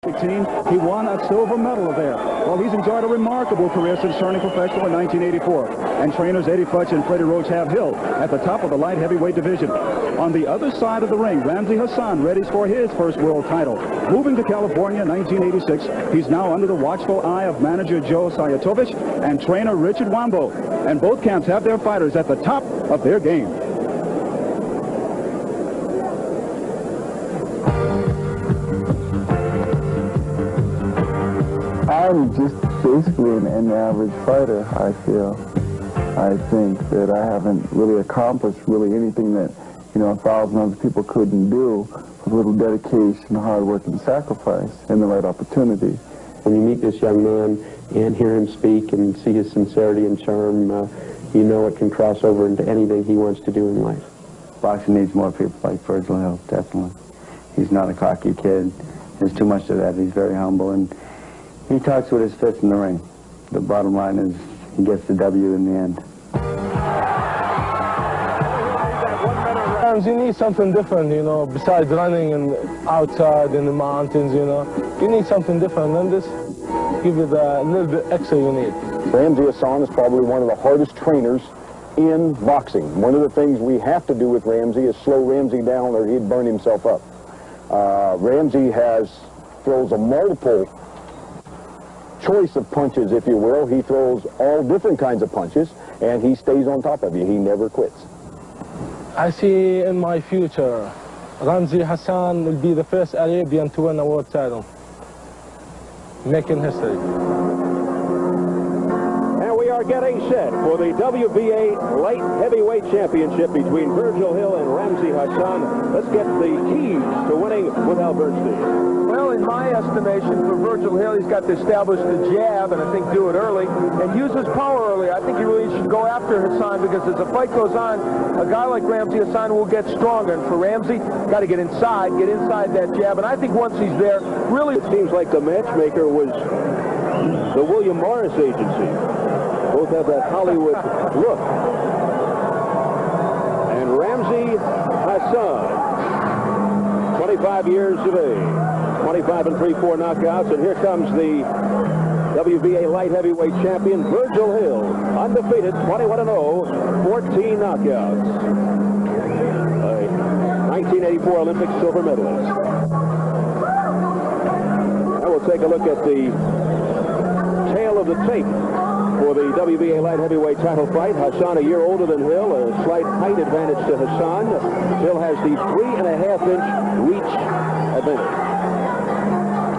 He won a silver medal there. Well, he's enjoyed a remarkable career since turning professional in 1984. And trainers Eddie Futch and Freddie Roach have Hill at the top of the light heavyweight division. On the other side of the ring, Ramzi Hassan readies for his first world title. Moving to California in 1986, he's now under the watchful eye of manager Joe Sayatovich and trainer Richard Wambo. And both camps have their fighters at the top of their game. I'm just basically an average fighter, I feel. I think that I haven't really accomplished anything that, 1,000 other people couldn't do with a little dedication, hard work, and sacrifice, and the right opportunity. When you meet this young man and hear him speak and see his sincerity and charm, you know it can cross over into anything he wants to do in life. Boxing needs more people like Virgil Hill, definitely. He's not a cocky kid. There's too much of that. He's very humble, and he talks with his fists in the ring. The bottom line is he gets the W in the end. You need something different, besides running and outside in the mountains, You need something different, and this give you the little bit extra you need. Ramzi Hassan is probably one of the hardest trainers in boxing. One of the things we have to do with Ramzi is slow Ramzi down or he'd burn himself up. Ramzi throws a multiple choice of punches, if you will. He throws all different kinds of punches, and he stays on top of you. He never quits. I see in my future, Ramzi Hassan will be the first Arabian to win a world title, making history. And we are getting set for the WBA light heavyweight championship between Virgil Hill and Ramzi Hassan. Let's get the keys to winning with Al Bernstein. Well, in my estimation, for Virgil Hill, he's got to establish the jab and I think do it early and use his power early. I think he really should go after Hassan because as the fight goes on, a guy like Ramzi Hassan will get stronger. And for Ramzi, got to get inside that jab. And I think once he's there, really... It seems like the matchmaker was the William Morris Agency. Both have that Hollywood look. And Ramzi Hassan, 25 years of age. 25 3/4 knockouts, and here comes the WBA light heavyweight champion, Virgil Hill, undefeated, 21-0, 14 knockouts. 1984 Olympic silver medalist. Now we'll take a look at the tail of the tape for the WBA light heavyweight title fight. Hassan a year older than Hill, a slight height advantage to Hassan. Hill has the 3.5-inch reach advantage.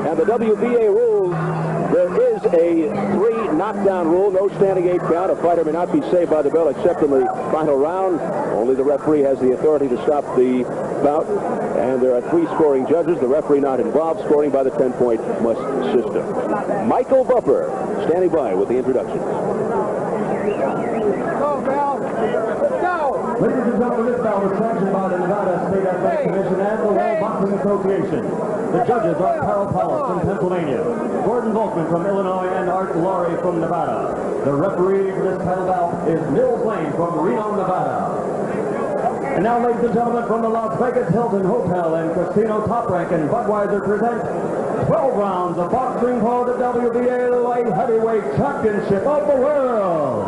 And the WBA rules, there is a 3 knockdown rule, no standing 8 count. A fighter may not be saved by the bell except in the final round. Only the referee has the authority to stop the bout. And there are 3 scoring judges, the referee not involved, scoring by the 10-point must system. Michael Buffer standing by with the introductions. Go, Bell! Go! Ladies and gentlemen, this bout was sanctioned by the Nevada State Athletic Commission and the World Boxing Association. The judges are Carl Paulus from Pennsylvania, Gordon Volkman from Illinois, and Art Laurie from Nevada. The referee for this title bout is Mills Lane from Reno, Nevada. And now, ladies and gentlemen, from the Las Vegas Hilton Hotel and Casino Top Rank and Budweiser present 12 rounds of boxing for the WBA Light Heavyweight Championship of the World.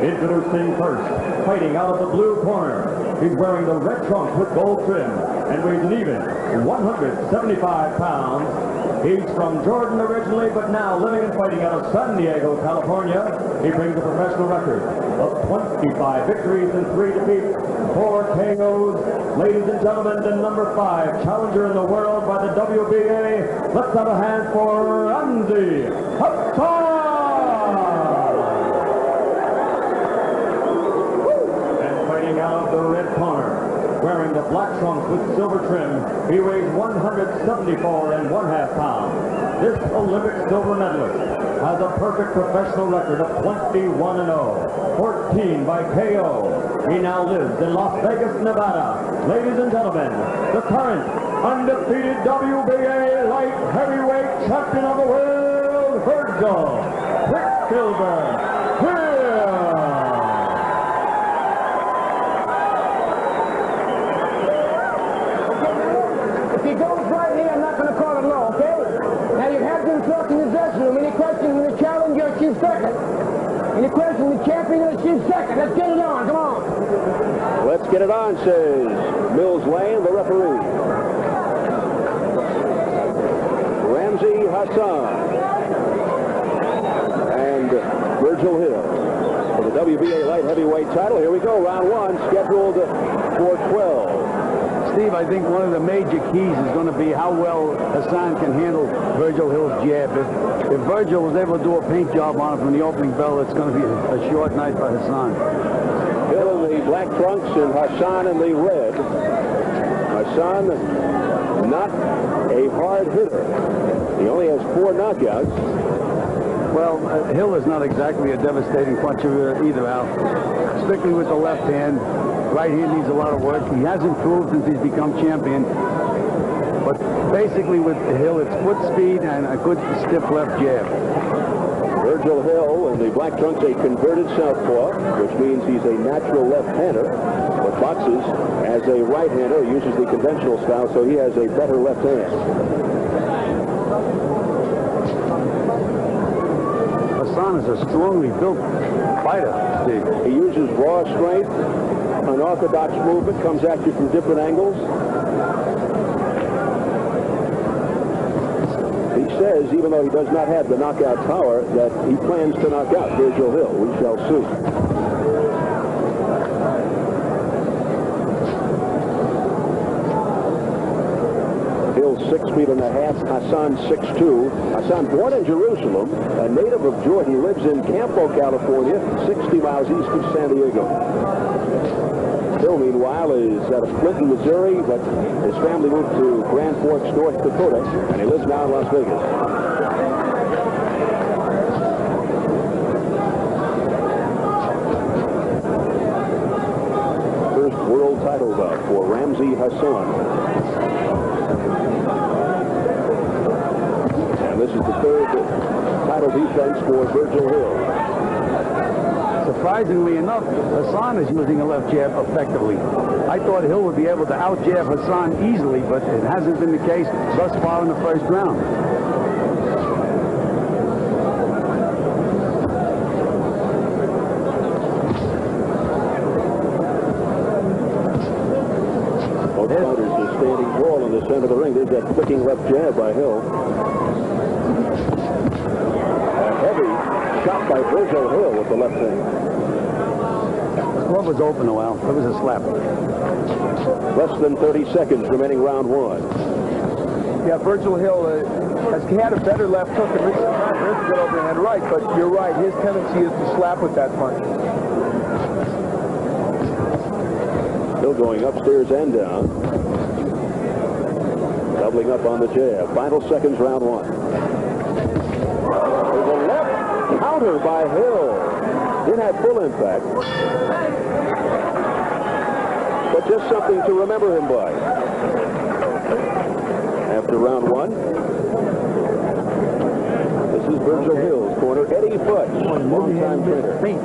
Introducing first, fighting out of the blue corner. He's wearing the red trunks with gold trim and weighs an even 175 pounds. He's from Jordan originally, but now living and fighting out of San Diego, California. He brings a professional record of 25 victories and 3 defeats, 4 KOs. Ladies and gentlemen, the number 5 challenger in the world by the WBA. Let's have a hand for Ramzi Hassan! Out of the red corner, wearing the black trunks with silver trim, he weighs 174.5 pounds. This Olympic silver medalist has a perfect professional record of 21-0, 14 by KO. He now lives in Las Vegas, Nevada. Ladies and gentlemen, the current undefeated WBA light heavyweight champion of the world, Virgil Quicksilver Hill. If he goes right here, I'm not going to call it low, okay? achieve second. And the question, the champion will achieve second. Let's get it on. Come on. Let's get it on, says Mills Lane, the referee. Ramzi, Hassan, and Virgil Hill for the WBA light heavyweight title. Here we go, round one, scheduled for 12. Steve, I think one of the major keys is going to be how well Hassan can handle Virgil Hill's jab. If Virgil was able to do a paint job on it from the opening bell, it's going to be a short night for Hassan. Hill in the black trunks and Hassan in the red. Hassan, not a hard hitter. He only has 4 knockouts. Well, Hill is not exactly a devastating puncher either, Al. Strictly with the left hand. Right hand needs a lot of work. He has improved since he's become champion. But basically with Hill, it's foot speed and a good stiff left jab. Virgil Hill in the black trunks, a converted southpaw, which means he's a natural left-hander, but boxes as a right-hander, uses the conventional style, so he has a better left hand. Hassan is a strongly built fighter, Steve. He uses raw strength, unorthodox movement, comes at you from different angles. He says, even though he does not have the knockout power, that he plans to knock out Virgil Hill. We shall see. Hill's 6'1.5 feet. Hassan 6'2". Hassan, born in Jerusalem, a native of Jordan, lives in Campo, California, 60 miles east of San Diego. Hill, meanwhile, is out of Clinton, Missouri, but his family moved to Grand Forks, North Dakota, and he lives now in Las Vegas. First world title bout for Ramzi Hassan. And this is the third title defense for Virgil Hill. Surprisingly enough, Hassan is using a left jab effectively. I thought Hill would be able to out-jab Hassan easily, but it hasn't been the case thus far in the first round. Both fighters are standing tall in the center of the ring. There's that flicking left jab by Hill. A heavy shot by Virgil Hill with the left hand. The glove was open a while. It was a slap. Less than 30 seconds remaining round one. Yeah, Virgil Hill has had a better left hook in recent times. There's a good overhand right, but you're right. His tendency is to slap with that punch. Hill going upstairs and down. Doubling up on the jab. Final seconds, round one. There's a left counter by Hill. Didn't have full impact. But just something to remember him by. After round one, this is Virgil Hill's corner. Eddie Futch, long-time trainer. Paint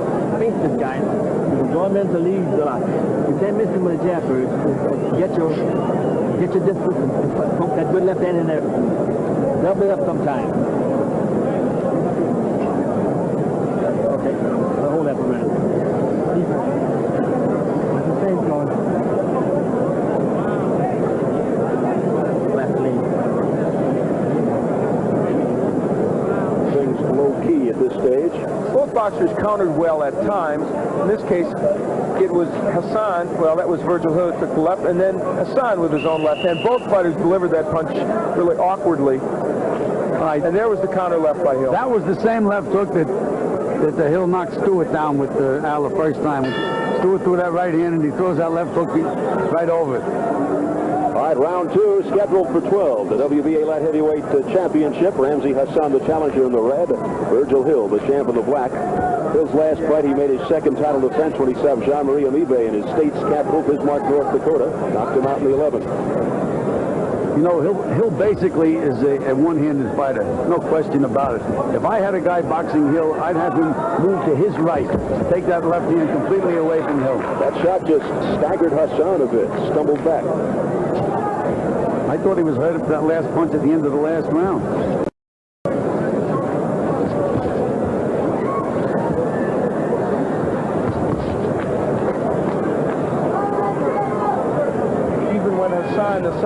this guy. You're going into leagues a lot. You can't miss him with a jab first. Get your distance and pump that good left hand in there. Double it up sometime. Okay, I'll hold that for a minute. The same going. Left lead. Things low-key at this stage. Both boxers countered well at times. In this case, it was Hassan, well, that was Virgil Hill who took the left, and then Hassan with his own left hand. Both fighters delivered that punch really awkwardly. And there was the counter left by Hill. That was the same left hook that the Hill knocked Stewart down with Al the first time. Stewart threw that right hand, and he throws that left hook right over it. All right, round two scheduled for 12. The WBA Light Heavyweight Championship. Ramzi Hassan, the challenger in the red. Virgil Hill, the champ in the black. Hill's last fight, he made his second title defense when he stopped Jean-Marie Amibe in his state's capital, Bismarck, North Dakota. Knocked him out in the 11th. You know, Hill basically is a one-handed fighter. No question about it. If I had a guy boxing Hill, I'd have him move to his right. Take that left hand completely away from Hill. That shot just staggered Hassan a bit. Stumbled back. I thought he was hurt for that last punch at the end of the last round.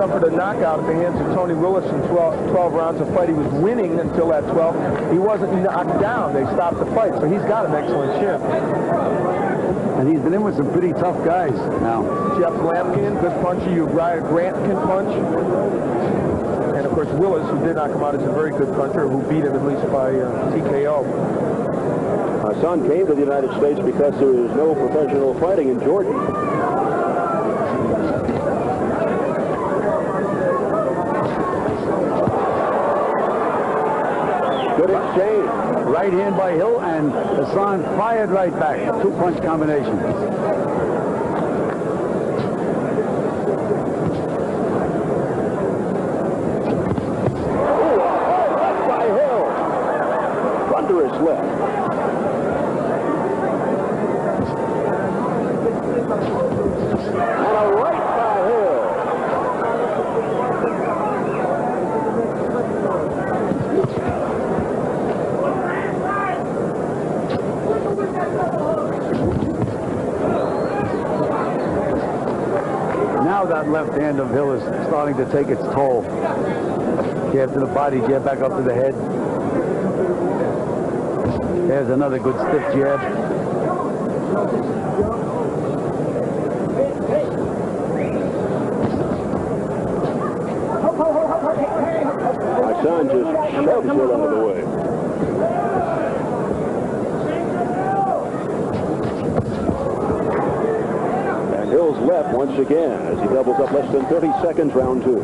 suffered a knockout at the hands of Tony Willis in 12 rounds of fight. He was winning until that 12th. He wasn't knocked down. They stopped the fight, so he's got an excellent chin. And he's been in with some pretty tough guys now. Jeff Lampkin, good puncher. Uriah Grant can punch. And, of course, Willis, who did not come out, is a very good puncher, who beat him at least by TKO. Hassan came to the United States because there is no professional fighting in Jordan. Good exchange. Right hand by Hill, and Hassan fired right back. Two-punch combination. Oh, a hard left by Hill. Thunderous left. And a right by Hill. Now that left hand of Hill is starting to take its toll. Jab to the body, jab back up to the head. There's another good stiff jab. Hassan just shoves Hill out of the way. And Hill's left once again as he doubles up less than 30 seconds, round 2.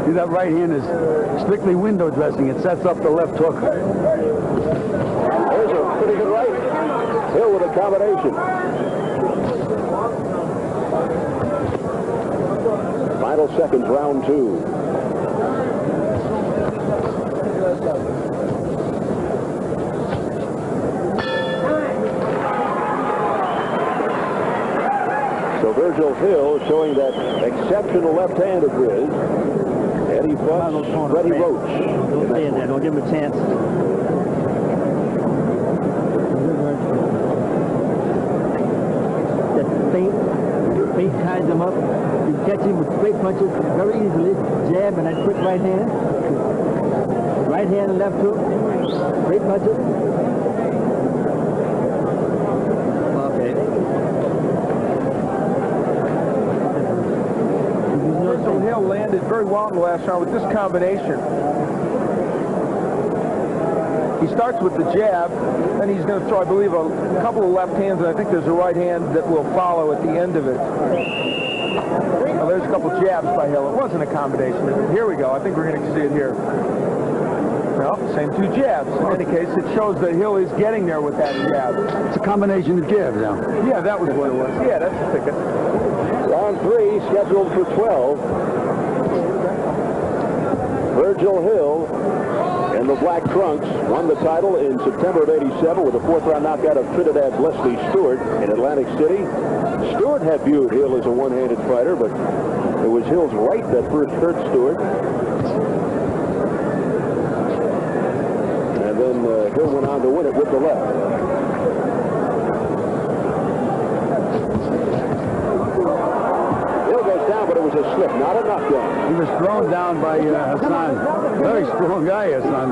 See, that right hand is strictly window dressing. It sets up the left hook. There's a pretty good right. Hill with a combination. Final seconds, round 2. So Virgil Hill showing that exceptional left hand of his. Eddie Fuchs, Freddie Roach. Don't stay in there. Don't give him a chance. That feint ties him up. You catch him with straight punches very easily. Jab and that quick right hand. Right hand and left hook. Straight punches. Okay. Virgil Hill landed very well in the last round with this combination. He starts with the jab, then he's going to throw, I believe, a couple of left hands, and I think there's a right hand that will follow at the end of it. Well, there's a couple jabs by Hill. It wasn't a combination. Here we go. I think we're going to see it here. Well, same two jabs. In any case, it shows that Hill is getting there with that jab. It's a combination of jabs now. Yeah, that was what it was. Yeah, that's the ticket. Round 3 scheduled for 12. Virgil Hill in the black trunks won the title in September of '87 with a 4th-round knockout of Trinidad's Leslie Stewart in Atlantic City. Stewart had viewed Hill as a one-handed fighter, but it was Hill's right that first hurt Stewart. And then Hill went on to win it with the left. But it was a slip, not a knockdown. He was thrown down by Hassan. Very strong guy, Hassan.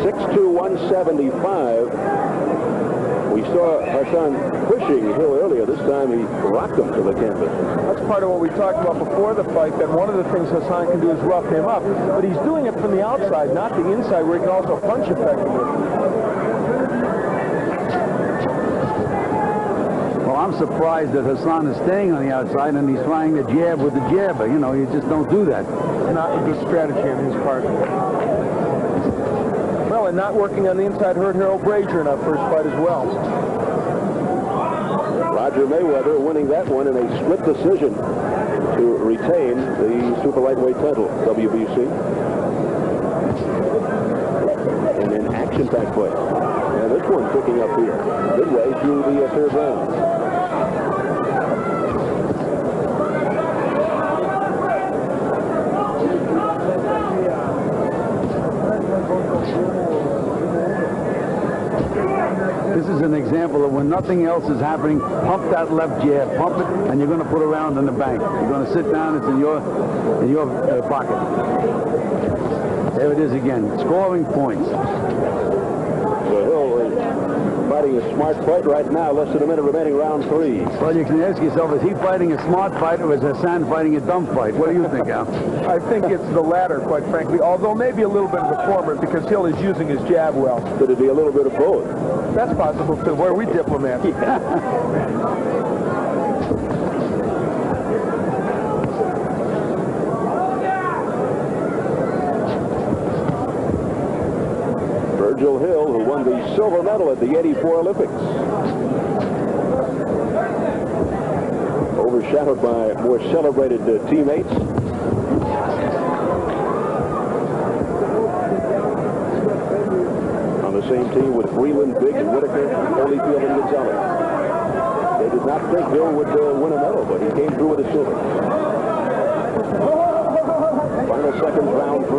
6'2", 175. We saw Hassan pushing Hill earlier. This time he rocked him to the canvas. That's part of what we talked about before the fight, that one of the things Hassan can do is rough him up. But he's doing it from the outside, not the inside, where he can also punch effectively. I'm surprised that Hassan is staying on the outside and he's trying to jab with the jabber. You know, you just don't do that. Not a good strategy on his part. Well, and not working on the inside hurt Harold Brazier in our first fight as well. Roger Mayweather winning that one in a split decision to retain the super lightweight title, WBC. And an action-packed fight. And this one picking up here, midway through the 3rd round. This is an example of when nothing else is happening, pump that left jab, pump it, and you're going to put a round in the bank. You're going to sit down, it's in your pocket. There it is again, scoring points. So Hill is fighting a smart fight right now, less than a minute remaining, round 3. Well, you can ask yourself, is he fighting a smart fight or is Hassan fighting a dumb fight? What do you think, Al? I think it's the latter, quite frankly, although maybe a little bit of the former because Hill is using his jab well. Could it be a little bit of both? That's possible, too. Where are we diplomats? Virgil Hill, who won the silver medal at the '84 Olympics. Overshadowed by more celebrated teammates. On the same team with Freeland, Big, and Whitaker, Holyfield, and Gonzalez. They did not think Hill would win a medal, but he came through with a silver. Final seconds, round 3.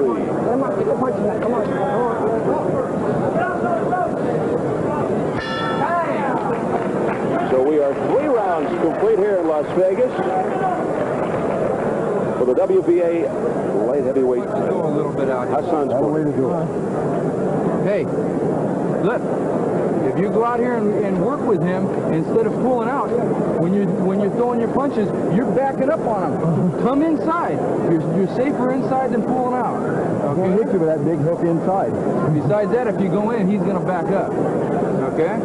So we are 3 rounds complete here in Las Vegas for the WBA light heavyweight. Go a little bit out here. Hassan's way to do it. Hey, look, if you go out here and work with him instead of pulling out, when you're throwing your punches, you're backing up on him. Come inside. You're safer inside than pulling out. Okay. He'll hit you with that big hook inside. Besides that, if you go in, he's going to back up. Okay?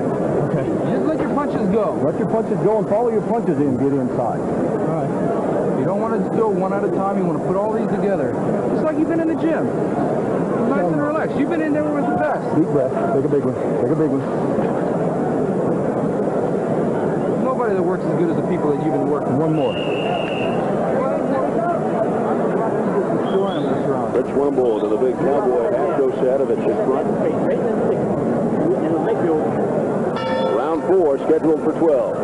Okay. Just let your punches go. Let your punches go and follow your punches in. Get inside. All right. You don't want to go one at a time. You want to put all these together. It's like you've been in the gym. Nice and relaxed. You've been in there with the best. Deep breath. Take a big one. Take a big one. Nobody that works as good as the people that you've been working. One more. Rich Wimble to the big cowboy Astro set of it in front. Round 4 scheduled for 12.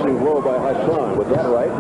Blow by Hassan with that right.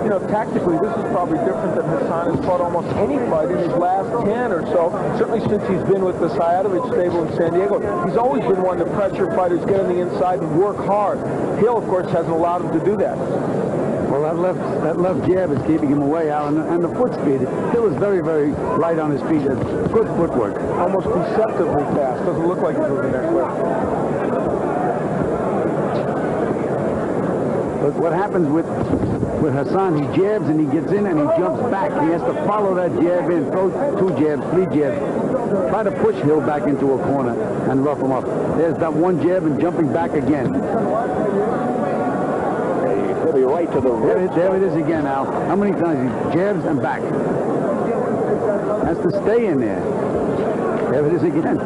You know, tactically, this is probably different than Hassan has fought almost any fight in his last 10 or so. Certainly since he's been with the Sayadovich stable in San Diego. He's always been one to pressure fighters, get on the inside, and work hard. Hill, of course, hasn't allowed him to do that. Well, that left jab is keeping him away, Al, and the foot speed. Hill is very, very light on his feet. Good footwork. Almost deceptively fast. Doesn't look like he's moving that quick. But what happens with Hassan, he jabs and he gets in and he jumps back. He has to follow that jab in, throw 2 jabs, 3 jabs. Try to push Hill back into a corner and rough him up. There's that 1 jab and jumping back again. He'll be right to the wrist. There it is again, Al. How many times he jabs and back? Has to stay in there. There it is again.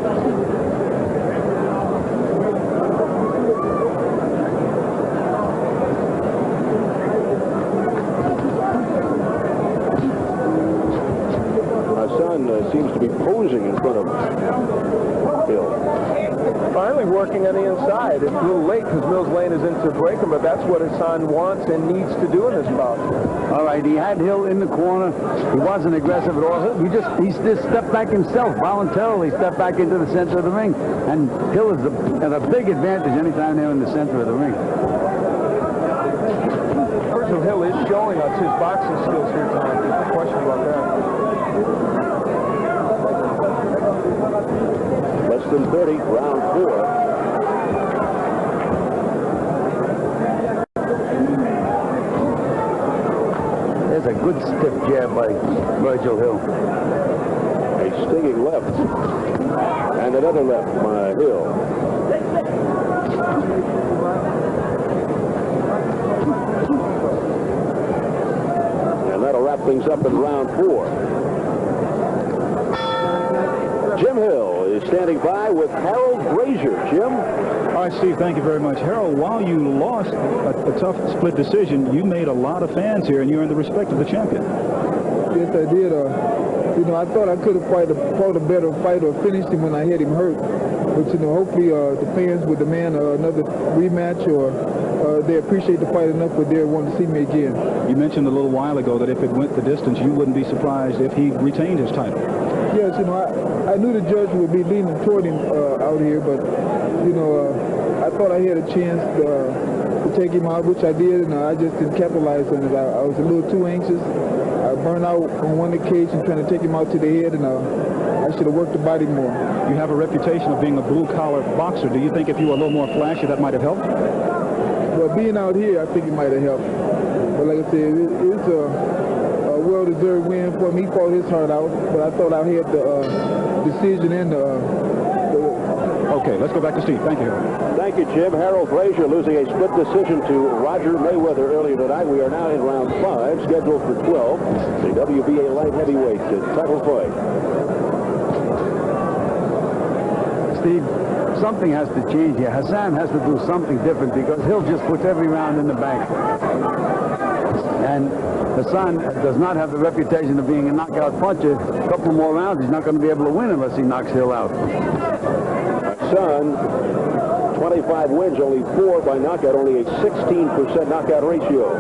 Seems to be posing in front of Hill. Finally working on the inside. It's a little late because Mills Lane is into break him, but that's what Hassan wants and needs to do in this bout. All right, he had Hill in the corner. He wasn't aggressive at all. He just stepped back himself, voluntarily stepped back into the center of the ring. And Hill is at a big advantage anytime they're in the center of the ring. Virgil Hill is showing us his boxing skills here tonight. There's no question about that. Less than 30, round 4. There's a good stiff jab by Virgil Hill. stinging left. And another left by Hill. And that'll wrap things up in round 4. Jim Hill is standing by with Harold Brazier. Jim? All right, Steve, thank you very much. Harold, while you lost a tough split decision, you made a lot of fans here, and you earned the respect of the champion. Yes, I did. You know, I thought I could have fought a better fight or finished him when I had him hurt. But, you know, hopefully the fans would demand another rematch, or they appreciate the fight enough where they want to see me again. You mentioned a little while ago that if it went the distance, you wouldn't be surprised if he retained his title. Yes, you know, I knew the judge would be leaning toward him out here, but, you know, I thought I had a chance to take him out, which I did, and I just didn't capitalize on it. I was a little too anxious. I burned out on one occasion trying to take him out to the head, and I should have worked the body more. You have a reputation of being a blue-collar boxer. Do you think if you were a little more flashy, that might have helped? Well, being out here, I think it might have helped. But like I said, it's a well-deserved win for him. He fought his heart out, but I thought I had the decision and Okay, let's go back to Steve. Thank you. Thank you, Jim. Harold Brazier losing a split decision to Roger Mayweather earlier tonight. We are now in round 5, scheduled for 12, the WBA light heavyweight title fight. Steve, something has to change here. Hassan has to do something different because Hill just puts every round in the bank. And Hassan does not have the reputation of being a knockout puncher. A couple more rounds, he's not going to be able to win unless he knocks Hill out. Hassan, 25 wins, only 4 by knockout, only a 16% knockout ratio.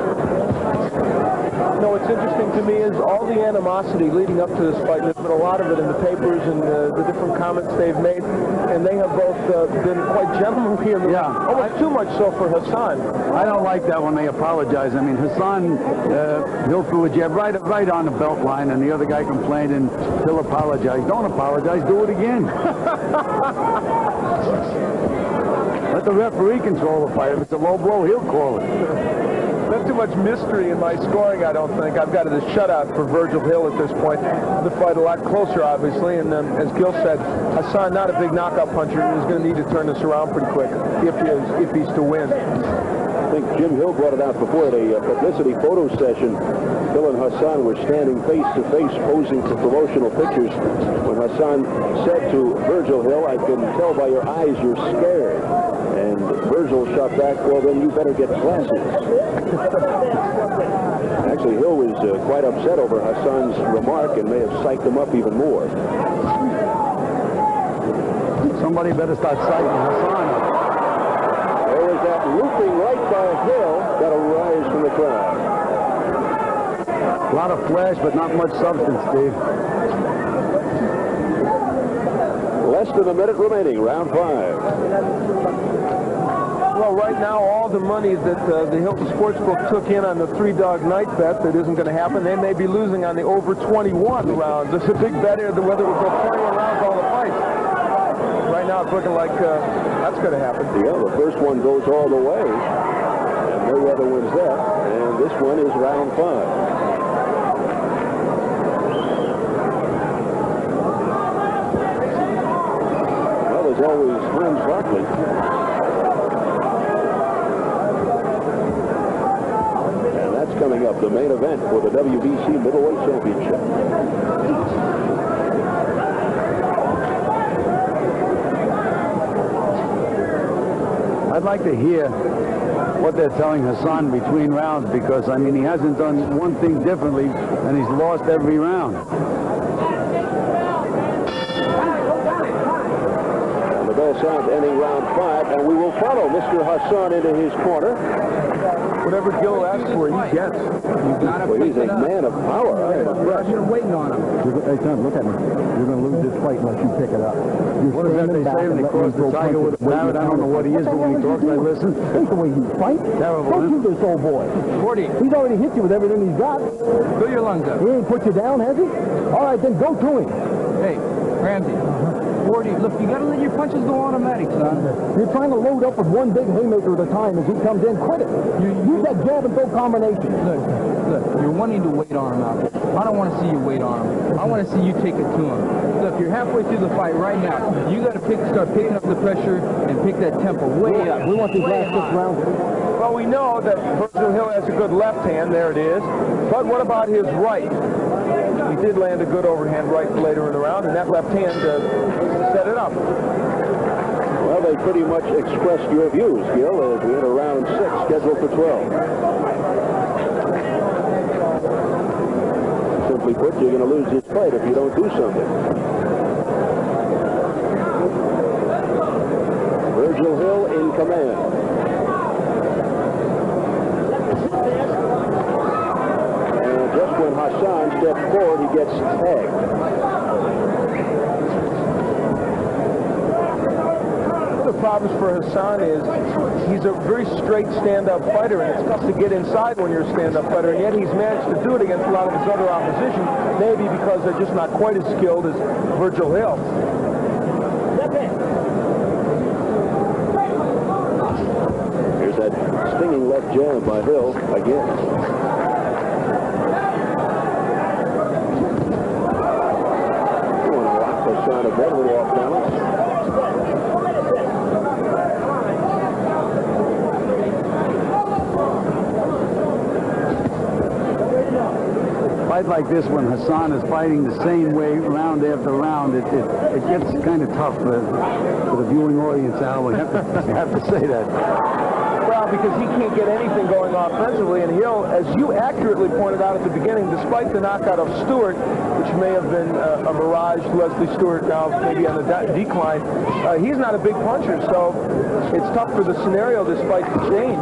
No, what's interesting to me is all the animosity leading up to this fight. There's been a lot of it in the papers and the different comments they've made, and they have both been quite gentlemanly in the almost too much so for Hassan. I don't like that when they apologize. I mean, Hassan, Hill threw a jab right on the belt line, and the other guy complained, and Hill apologized. Don't apologize, do it again. Let the referee control the fight. If it's a low blow, he'll call it. Not too much mystery in my scoring, I don't think. I've got it as shutout for Virgil Hill at this point. The fight a lot closer, obviously, and as Gil said, Hassan, not a big knockout puncher, is going to need to turn this around pretty quick if he's to win. I think Jim Hill brought it out before at a publicity photo session. Hill and Hassan were standing face-to-face posing for promotional pictures when Hassan said to Virgil Hill, "I can tell by your eyes you're scared." And Virgil shot back, "Well, then you better get glasses." Actually, Hill was quite upset over Hassan's remark and may have psyched him up even more. Somebody better start psyching Hassan up. There was that looping right by Hill. Got a rise from the crowd. A lot of flash, but not much substance, Steve. Less than a minute remaining, round 5. Well, right now, all the money that the Hilton Sportsbook took in on the 3-dog night bet, that isn't going to happen. They may be losing on the over 21 rounds. It's a big bet here, whether it will go 21 rounds all the fights. Right now, it's looking like that's going to happen. Yeah, the first one goes all the way, and Mayweather wins that. And this one is round 5. Well, there's always Hans Barkley. Coming up, the main event for the WBC Middleweight Championship. I'd like to hear what they're telling Hassan between rounds because, I mean, he hasn't done one thing differently, and he's lost every round. And the bell sounds ending round 5, and we will follow Mr. Hassan into his corner. Whatever Gil asks for, he gets. Well, he's a man of power. I am impressed. You're waiting on him. Hey, son, look at me. You're going to lose this fight unless you pick it up. What is that they say when they cross the tiger with a parrot? I don't know what he is, but when he talks, I listen. That's the way you fight. Terrible, Don't do this, old boy. 40. He's already hit you with everything he's got. Fill your lungs up. He ain't put you down, has he? All right, then go to him. Hey, Ramzi, Look, you got to let your punches go automatic, son. You're trying to load up with one big haymaker at a time as he comes in. Quit it. Use that jab and throw combination. Look, you're wanting to wait on him out there. I don't want to see you wait on him. I want to see you take it to him. Look, you're halfway through the fight right now. You got to start picking up the pressure and pick that tempo way up. We want these last 6 rounds. Well, we know that Virgil Hill has a good left hand. There it is. But what about his right? He did land a good overhand right later in the round, and that left hand set it up. Well, they pretty much expressed your views, Gil, as we enter round 6, scheduled for 12. Simply put, you're going to lose this fight if you don't do something. Virgil Hill in command. And just when Hassan steps forward, he gets tagged. The problems for Hassan is he's a very straight stand-up fighter, and it's tough to get inside when you're a stand-up fighter, and yet he's managed to do it against a lot of his other opposition, maybe because they're just not quite as skilled as Virgil Hill. Here's that stinging left jab by Hill again. You want to lock Hassan a bit, a little off balance. Fight like this, when Hassan is fighting the same way round after round, it gets kind of tough for the viewing audience, Al. You have to say that. Well, because he can't get anything going offensively, and Hill, as you accurately pointed out at the beginning, despite the knockout of Stewart, which may have been a mirage, Leslie Stewart now maybe on the decline, he's not a big puncher, so it's tough for the scenario despite the change.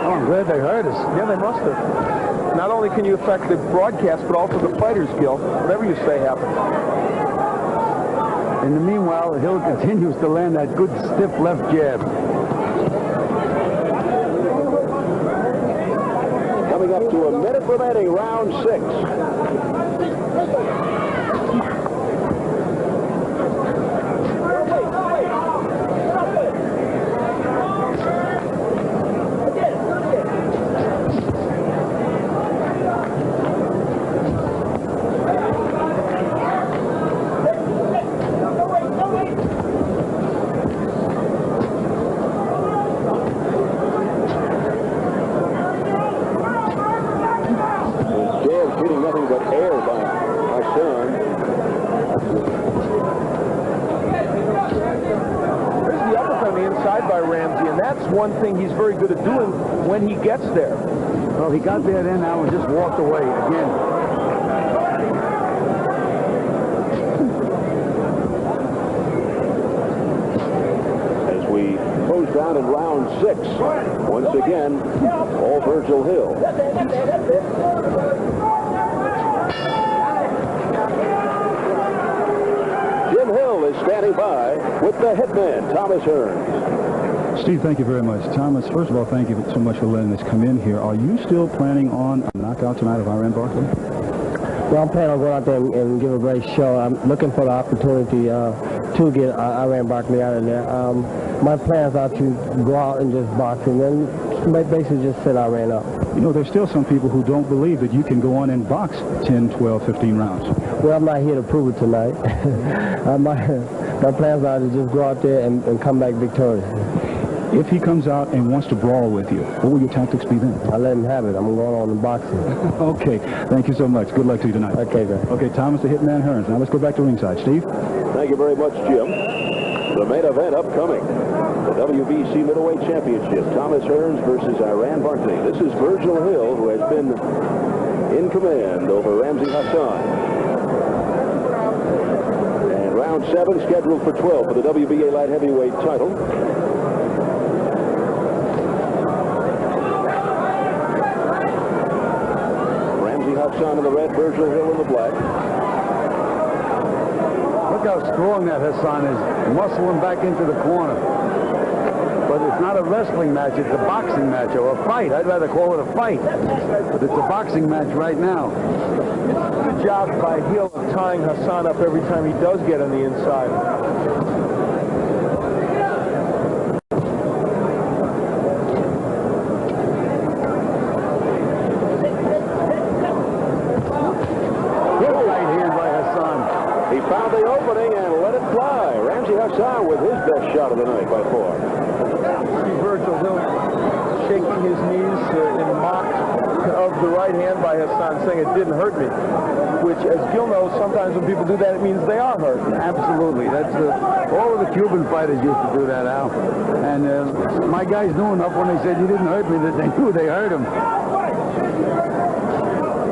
I'm glad they heard us. Yeah, they must have. Not only can you affect the broadcast, but also the fighters, Gil. Whatever you say happens. In the meanwhile, Hill continues to land that good stiff left jab. Coming up to a minute remaining, round 6. One thing he's very good at doing when he gets there. Well, he got there then now and just walked away again. As we close down in round 6, once again, all Virgil Hill. Jim Hill is standing by with the hitman, Thomas Hearns. Steve, thank you very much. Thomas, first of all, thank you so much for letting us come in here. Are you still planning on a knockout tonight of Iran Barkley? Well, I'm planning on going out there and give a great show. I'm looking for the opportunity to get Iran Barkley out of there. My plans are to go out and just box and then basically just set Iran up. You know, there's still some people who don't believe that you can go on and box 10, 12, 15 rounds. Well, I'm not here to prove it tonight. My plans are to just go out there and come back victorious. If he comes out and wants to brawl with you, what will your tactics be then? I'll let him have it. I'm going on the boxing. Okay. Thank you so much. Good luck to you tonight. Okay, great. Okay, Thomas the Hitman Hearns. Now let's go back to ringside. Steve? Thank you very much, Jim. The main event upcoming. The WBC Middleweight Championship. Thomas Hearns versus Iran Barkley. This is Virgil Hill, who has been in command over Ramzi Hassan. And round 7 scheduled for 12 for the WBA light heavyweight title. Hassan in the red, Virgil Hill in the black. Look how strong that Hassan is. Muscle him back into the corner. but it's not a wrestling match. It's a boxing match or a fight. I'd rather call it a fight. But it's a boxing match right now. Good job by Hill of tying Hassan up every time he does get on the inside. Found the opening and let it fly. Ramzi Hassan with his best shot of the night by far. See Virgil Hill shaking his knees in mock of the right hand by Hassan, saying it didn't hurt me. Which, as Gil knows, sometimes when people do that, it means they are hurt. Absolutely. That's all of the Cuban fighters used to do that, Al. And my guys knew enough when they said you didn't hurt me that they knew they hurt him.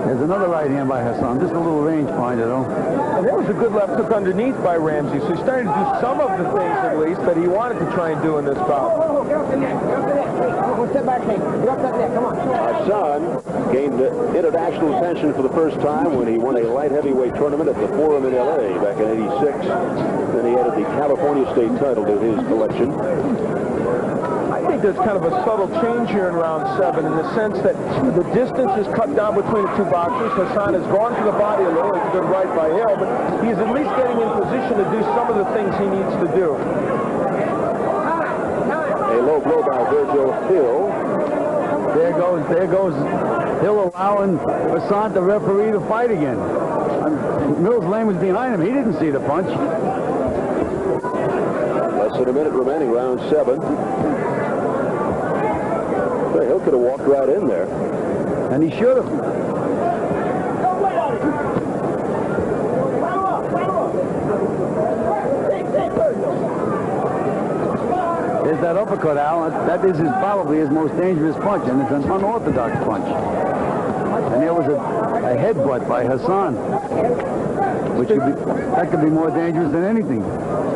There's another right hand by Hassan. Just a little range finder, though. And there was a good left hook underneath by Ramzi, so he started to do some of the things, at least, that he wanted to try and do in this bout. Hassan gained international attention for the first time when he won a light heavyweight tournament at the Forum in L.A. back in '86. Then he added the California state title to his collection. I think there's kind of a subtle change here in round 7 in the sense that the distance is cut down between the two boxers. Hassan has gone to the body a little. It's a good right by Hill, but he's at least getting in position to do some of the things he needs to do. A low blow by Virgil Hill. There goes Hill allowing Hassan, the referee, to fight again. Mills Lane was behind him. He didn't see the punch. Less than a minute remaining, round 7. Hill could have walked right in there. And he should have. There's that uppercut, Al. That is probably his most dangerous punch, and it's an unorthodox punch. And there was a headbutt by Hassan, which that could be more dangerous than anything.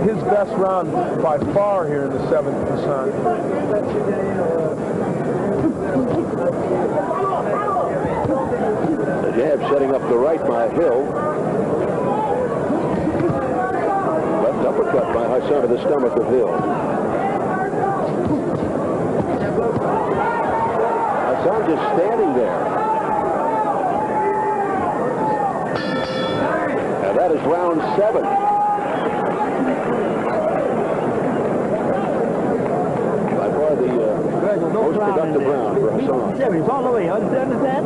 His best round by far here in the 7th, Hassan. The jab setting up the right by Hill. Left uppercut by Hassan to the stomach of Hill. Hassan just standing there. And that is round 7. By far the most productive round for Hassan. It's all the way. Understand that?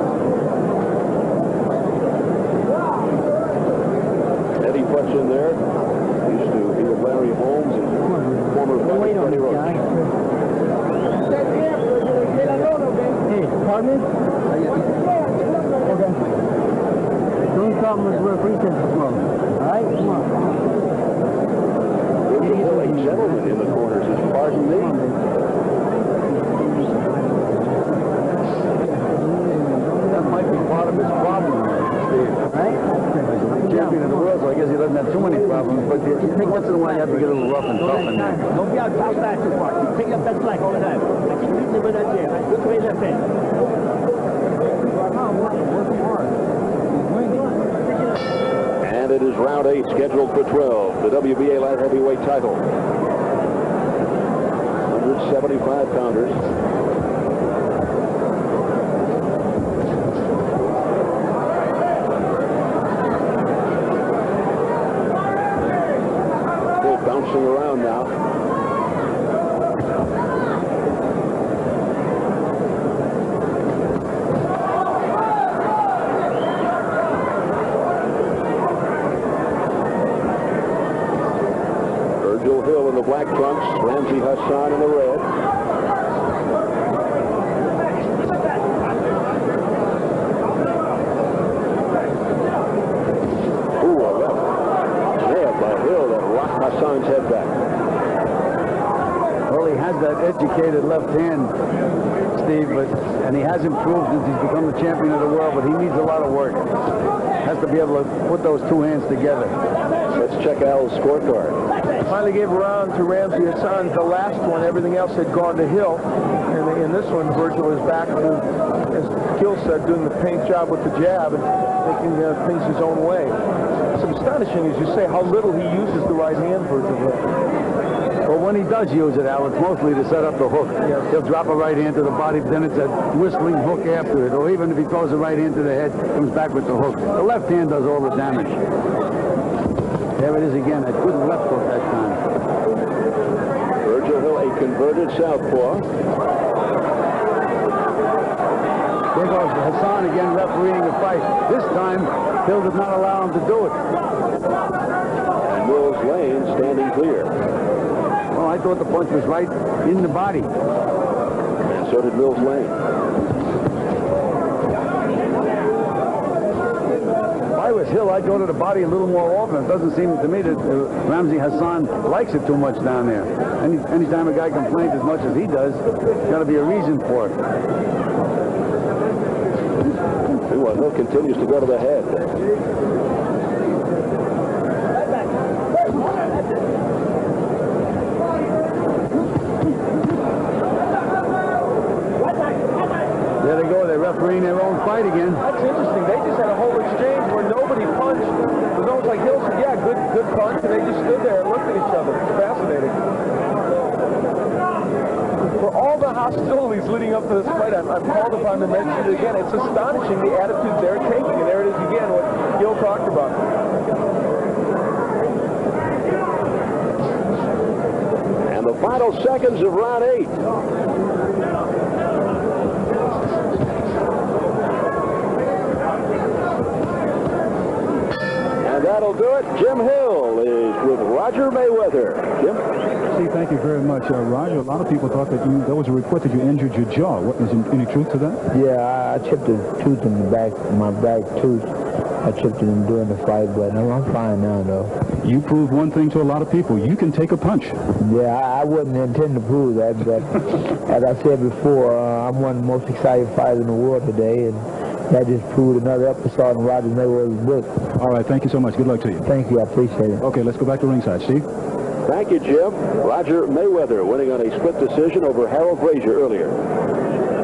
Heavy punch in there. Used to be with Larry Holmes and former fighter Freddie Roach. Hey, pardon me? Okay. Don't come with referee says as well. All right, come on. A gentleman in the corner says, pardon me. That might be part of his problem, Steve. Right? Champion of the world, so I guess he doesn't have too many problems. But you think once in a while you have to get a little rough and tough in there. Don't be outside too far. You pick up that slack all the time. I keep hitting with that jab. Look away left hand. And it is round 8, scheduled for 12. The WBA light heavyweight title. 175 pounders. Bouncing around now. Virgil Hill in the black trunks, Ramzi Hassan in the red. Ooh, a left jab by Hill that rocked Hassan's head back. Well, he has that educated left hand, Steve, and he has improved since he's become the champion of the world, but he needs a lot of work. Has to be able to put those two hands together. Let's check Al's scorecard. Finally gave a round to Ramzi Hassan. The last one, everything else had gone to Hill. And in this one, Virgil is back to, as Gil said, doing the paint job with the jab and making things his own way. It's astonishing, as you say, how little he uses the right hand, Virgil. But when he does use it, Al, it's mostly to set up the hook. He'll drop a right hand to the body, then it's a whistling hook after it. Or even if he throws a right hand to the head, comes back with the hook. The left hand does all the damage. There it is again, a good left hook that time. Virgil Hill, a converted southpaw. There goes Hassan again refereeing the fight. This time, Hill did not allow him to do it. And Mills Lane standing clear. Well, I thought the punch was right in the body. And so did Mills Lane. If I was Hill, I'd go to the body a little more often. It doesn't seem to me that Ramzi Hassan likes it too much down there. Anytime a guy complains as much as he does, there's got to be a reason for it. Meanwhile, Hill continues to go to the head. There they go. They're refereeing their own fight again. That's interesting. They just had a whole exchange where nobody punched. It was almost like Hill said, yeah, good punch, and they just stood there and looked at each other. It's fascinating. For all the hostilities leading up to this fight, I'm called upon to mention it again. It's astonishing the attitude they're taking, and there it is again, what Gil talked about. And the final seconds of round 8. And that'll do it. Jim Hill is with Roger Mayweather. Jim? Steve, thank you very much. Roger, a lot of people thought that there was a report that you injured your jaw. What, is there any truth to that? Yeah, I chipped a tooth in the back, my back tooth. I chipped it during the fight, but I'm fine now, though. You proved one thing to a lot of people. You can take a punch. Yeah, I wouldn't intend to prove that, but as I said before, I'm one of the most excited fighters in the world today, and that just proved another episode in Roger Mayweather's book. All right, thank you so much. Good luck to you. Thank you, I appreciate it. Okay, let's go back to ringside. Steve? Thank you, Jim. Roger Mayweather winning on a split decision over Harold Frazier earlier.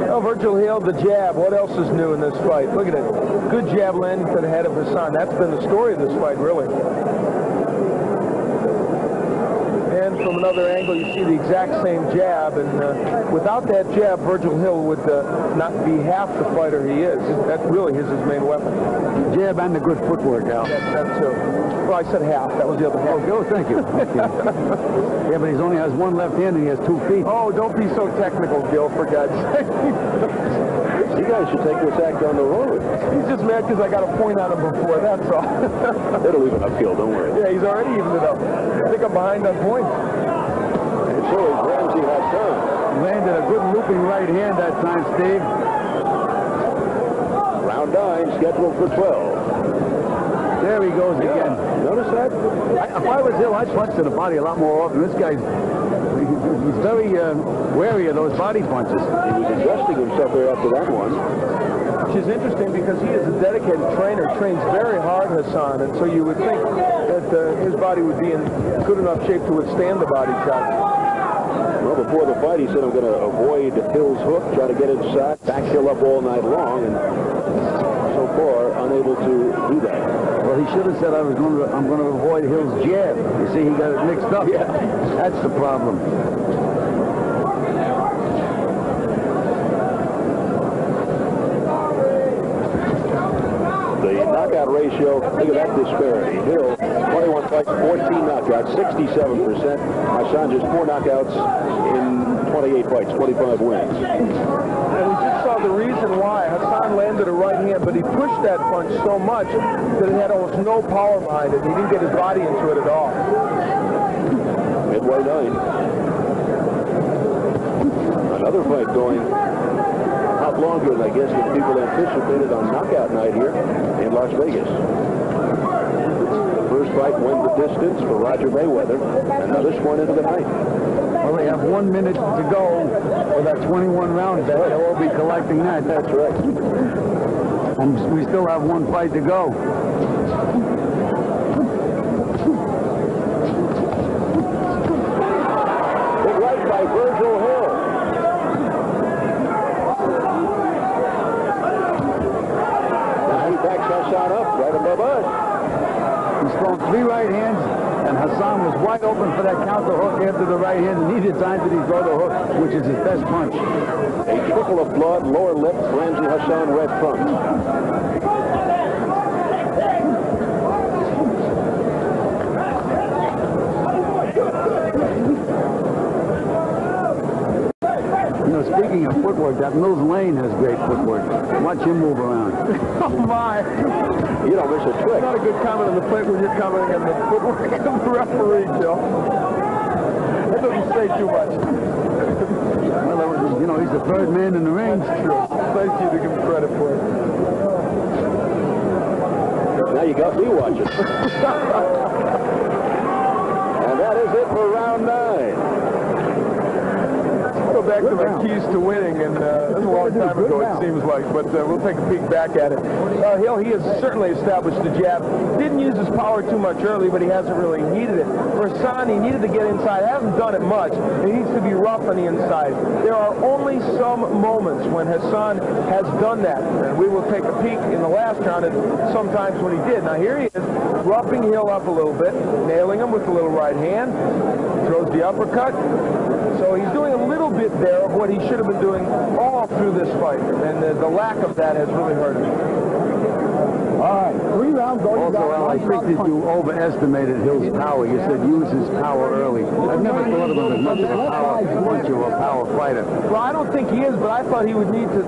Oh, Virgil Hill, the jab. What else is new in this fight? Look at it. Good jab landing to the head of Hassan. That's been the story of this fight, really. And from another angle, you see the exact same jab. And without that jab, Virgil Hill would not be half the fighter he is. That really is his main weapon. The jab and the good footwork, Al. That too. Well, I said half. That was the other half. Oh, thank you. Yeah, but he only has one left hand and he has 2 feet. Oh, don't be so technical, Gil, for God's sake. You guys should take this act on the road. He's just mad because I got a point on him before, that's all. It'll even uphill, don't worry. Yeah, he's already evened it up. I think I'm behind on points. And so is Ramzi Hassan. Landed a good looping right hand that time, Steve. Round 9 scheduled for 12. There he goes again. Notice that? If I was Hill, I'd punch to the body a lot more often. This guy's he's very wary of those body punches. He was adjusting himself there after that one. Which is interesting because he is a dedicated trainer, trains very hard, Hassan, and so you would think that his body would be in good enough shape to withstand the body shots. Well, before the fight, he said, I'm going to avoid Hill's hook, try to get inside, back Hill up all night long, and so far, unable to do that. Well, he should have said I'm going to avoid Hill's jab. You see, he got it mixed up. Yeah. That's the problem. The knockout ratio, look at that disparity. Hill, 21 fights, 14 knockouts, 67%. Hassan just 4 knockouts in 28 fights, 25 wins. And we just saw the reason why. Hassan landed a right hand, but he pushed that punch so much that it had almost no power behind it. He didn't get his body into it at all. Midway 9. Another fight going a lot longer than I guess than people anticipated on knockout night here in Las Vegas. The first fight went the distance for Roger Mayweather, and now this one into the night. Well, they have 1 minute to go for that 21-round bet. They will be collecting that. That's right. And we still have 1 fight to go. Big right by Virgil Hill. Now he backs Hassan up right above us. He's thrown 3 right hands, and Hassan Hassan was wide open for that counter hook after the right hand, and needed time to throw the hook, which is his best punch. A trickle of blood, lower lip, Ramzi Hassan, red front. Speaking of footwork, that Mills Lane has great footwork. Watch him move around. Oh, my. You don't miss a trick. Not a good comment on the plate when you're commenting on the footwork of the referee, Joe. That doesn't say too much. Well, you know, he's the third man in the ring. That's true. Thank you to give him credit for it. Now you got me watching. And that is it for round 9. Go back to my keys to winning, and that's a long time ago, it seems like, but we'll take a peek back at it. Hill, he has certainly established the jab. Didn't use his power too much early, but he hasn't really needed it. For Hassan, he needed to get inside. Hasn't done it much. He needs to be rough on the inside. There are only some moments when Hassan has done that, and we will take a peek in the last round at sometimes when he did. Now here he is, roughing Hill up a little bit, nailing him with the little right hand, throws the uppercut. So he's doing a little bit there of what he should have been doing all through this fight, and the lack of that has really hurt him. All right, 3 rounds. Also, I think that you overestimated Hill's power. You said use his power early. I've never thought of him as much of a power puncher or a power fighter. Well, I don't think he is, but I thought he would need to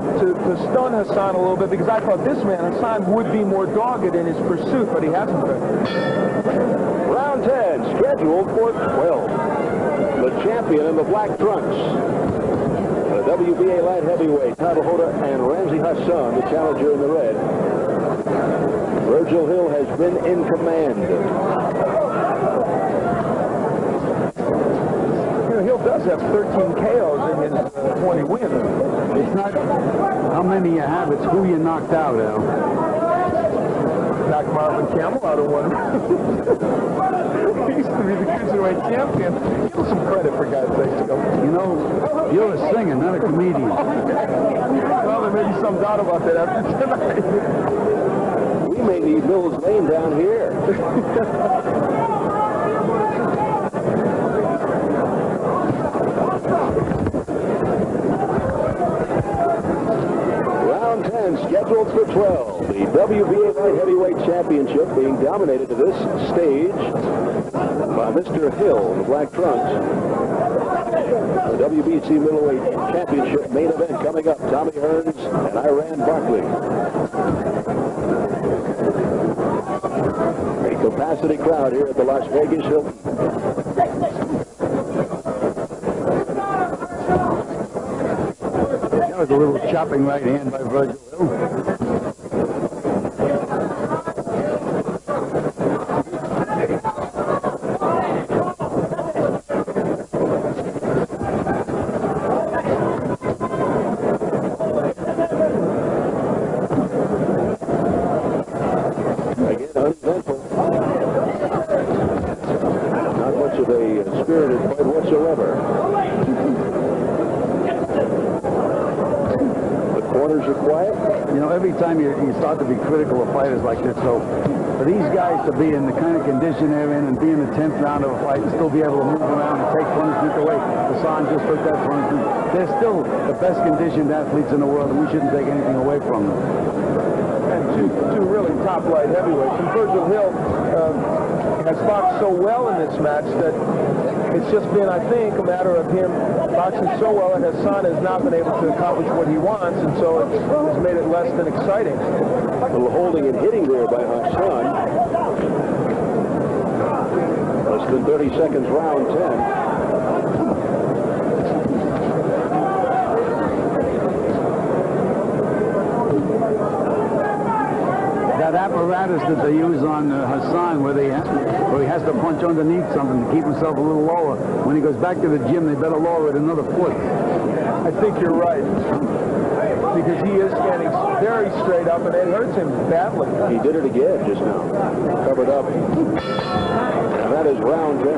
stun Hassan a little bit, because I thought this man, Hassan, would be more dogged in his pursuit, but he hasn't been. Round 10, scheduled for 12. The champion in the black trunks, the WBA light heavyweight title holder, and Ramzi Hassan, the challenger in the red. Virgil Hill has been in command. You know, Hill does have 13 KOs in his 20 wins. It's not how many you have, it's who you knocked out, Al. Knocked Marvin Camel out of one. He used to be the cruiserweight champion. Give him some credit, for God's sake. You know, you're a singer, not a comedian. Well, there may be some doubt about that after tonight. We may need Mills Lane down here. Round 10, scheduled for 12. The WBA Light Heavyweight Championship being dominated to this stage by Mr. Hill in the black trunks. The WBC Middleweight Championship main event coming up. Tommy Hearns and Iran Barkley. A capacity crowd here at the Las Vegas Hilton. That was a little chopping right hand by Virgil Hill. Spirited fight whatsoever. The corners are quiet. You know, every time you start to be critical of fighters like this, so for these guys to be in the kind of condition they're in and be in the 10th round of a fight and still be able to move around and take punishment away, Hassan just took that punishment. They're still the best conditioned athletes in the world, and we shouldn't take anything away from them. And two really top light heavyweights. And Virgil Hill has boxed so well in this match that it's just been, I think, a matter of him boxing so well, and Hassan has not been able to accomplish what he wants, and so it's made it less than exciting. A little holding and hitting there by Hassan. Less than 30 seconds, round 10. That apparatus that they use on Hassan, where he has to punch underneath something to keep himself a little lower. When he goes back to the gym, they better lower it another foot. I think you're right, because he is standing very straight up, and it hurts him badly. He did it again just now. Covered up. And that is round 10.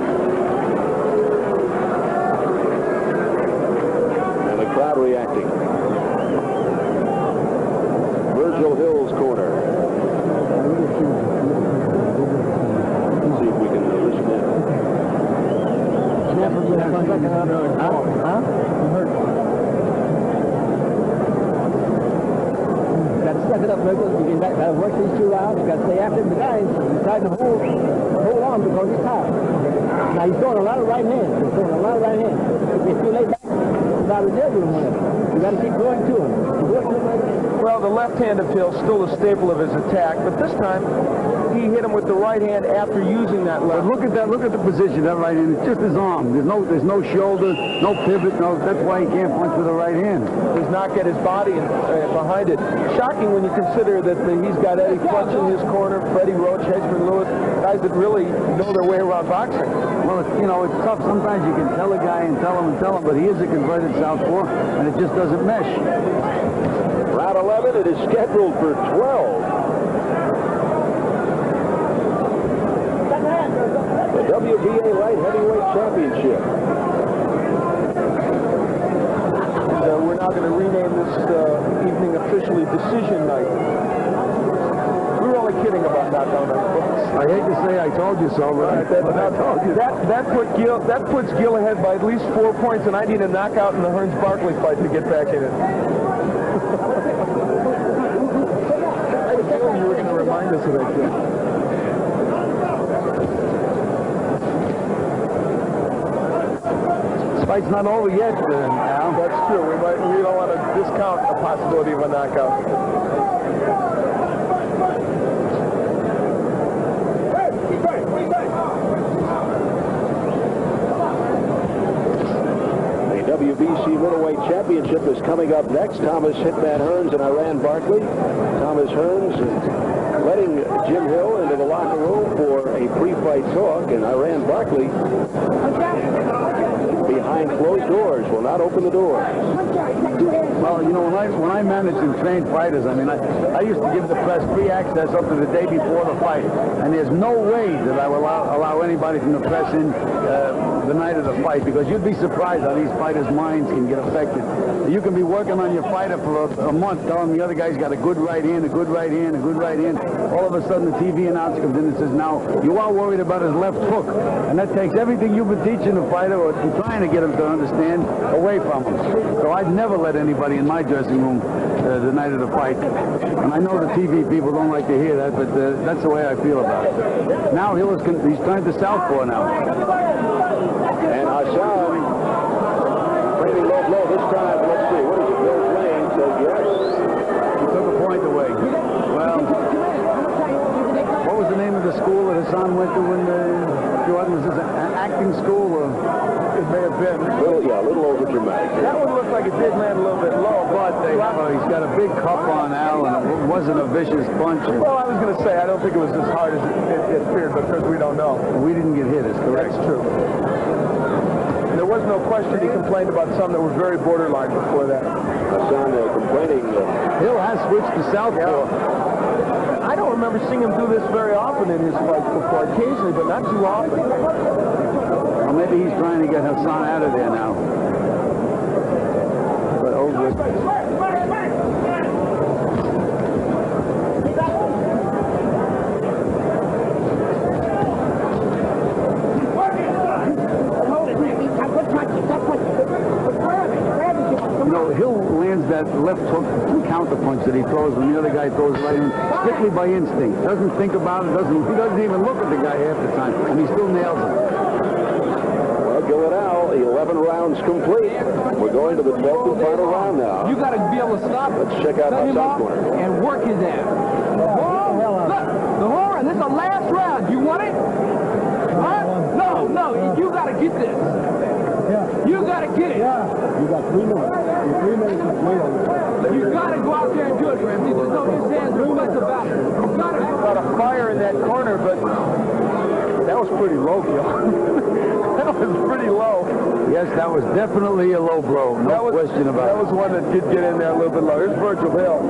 And the crowd reacting. Virgil Hill's corner. Let's see if we can listen in. Got to step it up, Virgil. You got to work these 2 rounds. You got to stay after him. The guy is trying to hold on because he's tired. Now he's throwing a lot of right hands. If you lay back, it's not a deal with him. You got to keep going to him. Well, the left hand of Hill still a staple of his attack, but this time he hit him with the right hand after using that left. But look at that. Look at the position. That right hand. It's just his arm. There's no shoulder, no pivot. No. That's why he can't punch with the right hand. Does not get his body behind it. Shocking when you consider that he's got Eddie Clutch in his corner, Freddie Roach, Hedgeman Lewis, guys that really know their way around boxing. Well, it's tough. Sometimes you can tell a guy and tell him, but he is a converted southpaw, and it just doesn't mesh. Round 11, it is scheduled for 12. The WBA Light Heavyweight Championship. We're now going to rename this evening officially Decision Night. We were only kidding about knockout night, folks. I hate to say I told you so, but that puts Gil ahead by at least 4 points, and I need a knockout in the Hearns-Barkley fight to get back in it. I was feeling you were going to remind us of that, Gil. this fight's not over yet, Al. That's true. We don't want to discount the possibility of a knockout. WBC Middleweight Championship is coming up next. Thomas Hitman Hearns and Iran Barkley. Thomas Hearns letting Jim Hill into the locker room for a pre-fight talk, and Iran Barkley behind closed doors will not open the door. Well, you know, when I managed and trained fighters, I mean, I used to give the press free access up to the day before the fight, and there's no way that I will allow anybody from the press in the night of the fight, because you'd be surprised how these fighters' minds can get affected. You can be working on your fighter for a month, telling the other guy's got a good right hand, a good right hand, a good right hand. All of a sudden, the TV announcer comes in and says, now, you are worried about his left hook. And that takes everything you've been teaching the fighter or trying to get him to understand away from him. So I'd never let anybody in my dressing room the night of the fight. And I know the TV people don't like to hear that, but that's the way I feel about it. Now he's trying to southpaw now. And Hassan bringing low blow this time. Let's see. What is it? Bill Blaine says yes. He took a point away. Well, what was the name of the school that Hassan went to when was this an acting school? Or it may have been. A little over dramatic. That one looked like it did land a little bit low, but he's got a big cup on Al, and it wasn't a vicious punch. Well, I was going to say, I don't think it was as hard as it appeared, because we don't know. We didn't get hit, is correct. That's true. There was no question he complained about some that were very borderline before that. Hassan complaining. Hill has switched to southpaw. I don't remember seeing him do this very often in his fights before. Occasionally, but not too often. Well, maybe he's trying to get Hassan out of there now. But over. You know, Hill lands that left hook counter punch that he throws when the other guy throws right in, strictly by instinct. Doesn't think about it. He doesn't even look at the guy half the time, and he still nails him. Well, Gillenal, 11 rounds complete. We're going to the 12th and final round now. You got to be able to stop it. Let's check out Hassan's corner. And work his ass. Look, the horn. This is the last round. You want it? Huh? No, you got to get this. You got to get it. You got 3 minutes. 3 minutes to wait on it. You got to go out there and do it, Ramzi. There's no ifs, ands, or buts about it. You got to. About a fire in that corner, but that was pretty low, Gil. That was pretty low. Yes, that was definitely a low blow. No question about it. That was one that did get in there a little bit low. Here's Virgil Hill.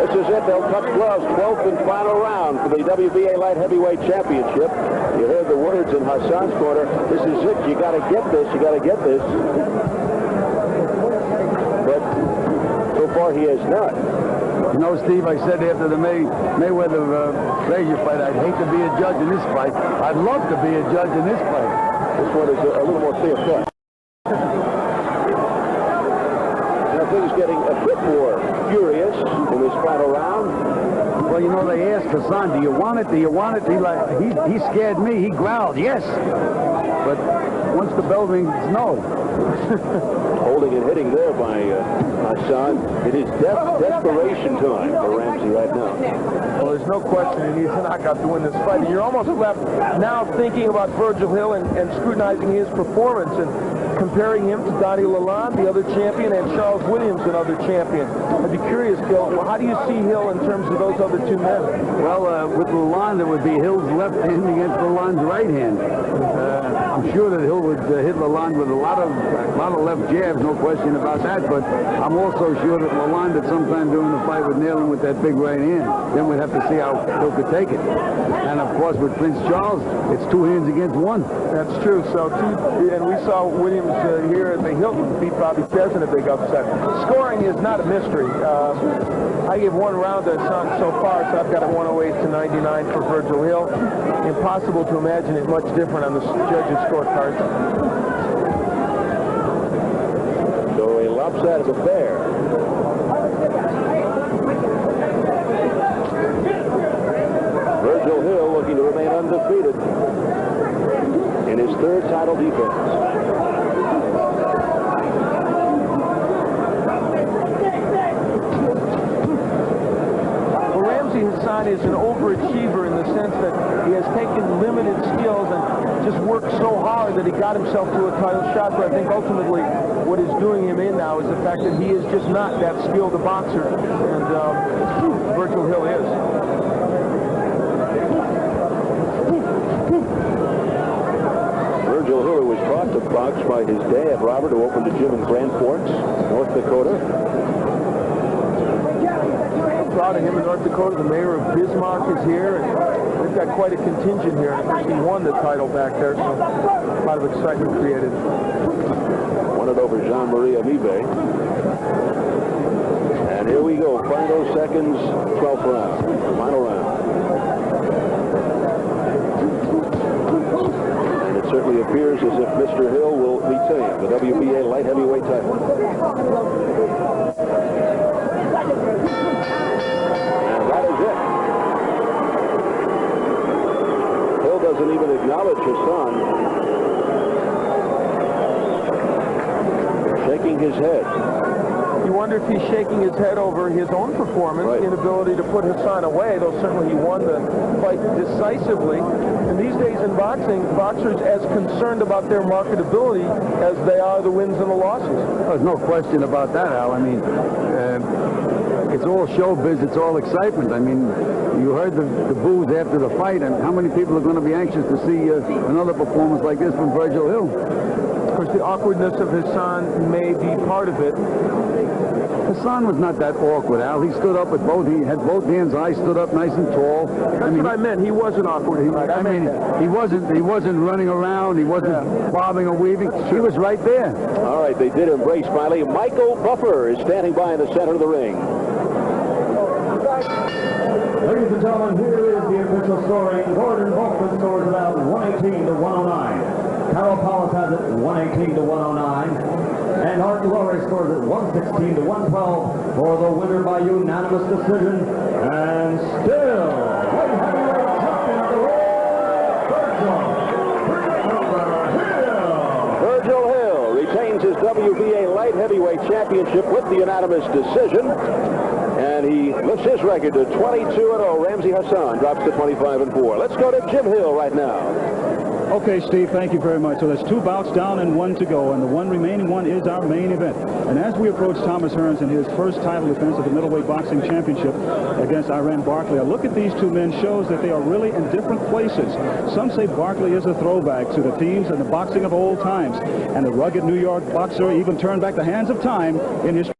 This is it. They'll touch gloves. 12th and final round for the WBA Light Heavyweight Championship. You heard the words in Hassan's corner. This is it. You got to get this. You got to get this. But so far he has not. You know, Steve, I said after the Mayweather-Frazier fight, I'd hate to be a judge in this fight. I'd love to be a judge in this fight. This one is a little more clear-cut. Now things getting a bit more furious in this final round. Well, you know, they asked Hassan, do you want it? Do you want it? He scared me. He growled, yes. But once the bell rings, no. Holding and hitting there by Hassan. It is desperation time for Ramzi right now. Well, there's no question he needs a knockout to win this fight. And you're almost left now thinking about Virgil Hill and scrutinizing his performance and comparing him to Donnie Lalonde, the other champion, and Charles Williams, another champion. I'd be curious, Gil, how do you see Hill in terms of those other two men? Well, with Lalonde, it would be Hill's left hand against Lalonde's right hand. I'm sure that Hill would hit Lalonde with a lot of left jabs, no question about that, but I'm also sure that Lalonde at some time during the fight would nail him with that big right hand. Then we'd have to see how Hill could take it. And of course, with Prince Charles, it's 2 hands against 1. That's true. So, and we saw Williams here at the Hilton beat Bobby Chesson a big upset. Scoring is not a mystery. I give 1 round to Hassan so far, so I've got it 108-99 for Virgil Hill. Impossible to imagine it much different on the judges' scorecards. So a lopsided affair. Virgil Hill looking to remain undefeated in his 3rd title defense. Hassan is an overachiever in the sense that he has taken limited skills and just worked so hard that he got himself to a title shot. But I think ultimately what is doing him in now is the fact that he is just not that skilled a boxer, and Virgil Hill is. Virgil Hill was taught to box by his dad, Robert, who opened a gym in Grand Forks, North Dakota. Proud of him in North Dakota. The mayor of Bismarck is here, and they've got quite a contingent here. And of course, he won the title back there, so a lot of excitement created. Won it over Jean-Marie Amibe. And here we go, final seconds, 12th round, final round. And it certainly appears as if Mr. Hill will retain the WBA light heavyweight title. Doesn't even acknowledge Hassan. Shaking his head. You wonder if he's shaking his head over his own performance, inability to put Hassan away, though certainly he won the fight decisively. And these days in boxing, boxers as concerned about their marketability as they are the wins and the losses. There's no question about that, Al. I mean, it's all showbiz, it's all excitement. I mean, you heard the boos after the fight, and how many people are going to be anxious to see another performance like this from Virgil Hill? Of course, the awkwardness of Hassan may be part of it. Hassan was not that awkward, Al. He stood up with he had both hands high, stood up nice and tall. That's what I meant. He wasn't awkward. He wasn't running around. He wasn't bobbing or weaving. He was right there. All right, they did embrace finally. Michael Buffer is standing by in the center of the ring. Ladies and gentlemen, here is the official scoring. Gordon Volkman scores it out 118-109. Carol Paulus has it 118-109. And Art Laurie scores it 116-112 for the winner by unanimous decision. And still, light heavyweight champion of the world, Virgil Hill retains his WBA light heavyweight championship with the unanimous decision. And he lifts his record to 22-0. Ramzi Hassan drops to 25-4. Let's go to Jim Hill right now. Okay, Steve, thank you very much. So there's 2 bouts down and 1 to go, and the remaining one is our main event. And as we approach Thomas Hearns in his first title defense of the middleweight boxing championship against Iran Barkley, a look at these 2 men shows that they are really in different places. Some say Barkley is a throwback to the themes and the boxing of old times, and the rugged New York boxer even turned back the hands of time in his